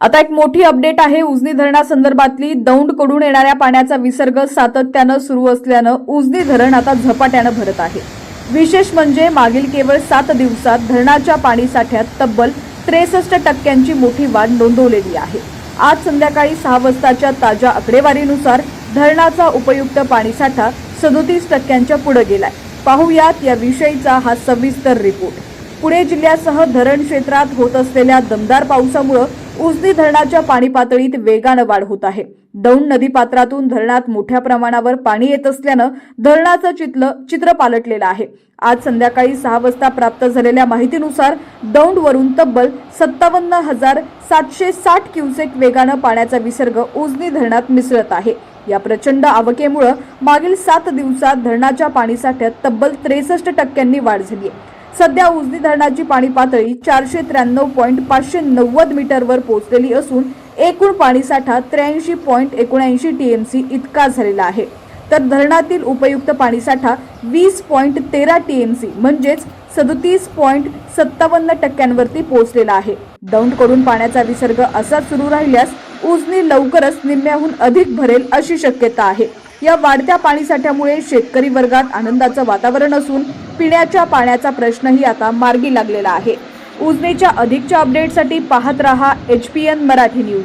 आता एक मोठी अपडेट आहे। उजनी धरणासंदर्भातली दौंडकडून येणाऱ्या पाण्याचा विसर्ग सातत्यानं सुरू असल्यानं उजनी धरण आता झपाट्यानं भरत आहे। विशेष म्हणजे मागील केवळ 7 दिवसात धरणाच्या पाणीसाठ्यात तब्बल 63% मोठी वाढ नोंदवलेली आहे। आज संध्याकाळी 6 वाजताच्या ताज्या आकडेवारीनुसार धरणाचा उपयुक्त पाणीसाठा 37% पुढे गेलाय। पाहूयात या विषयीचा हा सविस्तर रिपोर्ट। पुणे जिल्ह्यासह धरण क्षेत्रात होत असलेल्या दमदार पावसामुळे उजनी धरणाच्या पाणी पातळीत वेगाने वाढ होत आहे। दौंड नदीपात्रातून धरणात मोठ्या प्रमाणावर पाणी येत असल्यानं धरणाचं चित्र पालटलेलं आहे। आज संध्याकाळी 6 वाजता प्राप्त झालेल्या माहितीनुसार दौंडवरून तब्बल 57,760 क्युसेक वेगाने पाण्याचा विसर्ग उजनी धरणात मिसळत आहे। या प्रचंड आवकेमुळे मागील 7 दिवसात धरणाच्या पाणीसाठ्यात तब्बल 63% वाढ झाली आहे। सध्या उजनी धरणाची पाणी पातळी 493.590 मीटरवर पोहोचलेली असून एकूण पाणीसाठा 83.79 टीएमसी इतका झालेला आहे। तर धरणातील उपयुक्त पाणीसाठा 20.13 टीएमसी म्हणजेच 37.57% पोहोचलेला आहे। दौंडकडून पाण्याचा विसर्ग असा सुरू राहिल्यास उजनी लवकरच निम्म्याहून अधिक भरेल अशी शक्यता आहे। या वाढत्या पाणीसाठ्यामुळे शेतकरी वर्गात आनंदाचं वातावरण असून पिण्याच्या पाण्याचा प्रश्नही आता मार्गी लागलेला आहे। उजनीच्या अधिकच्या अपडेटसाठी पाहत रहा HPN मराठी न्यूज।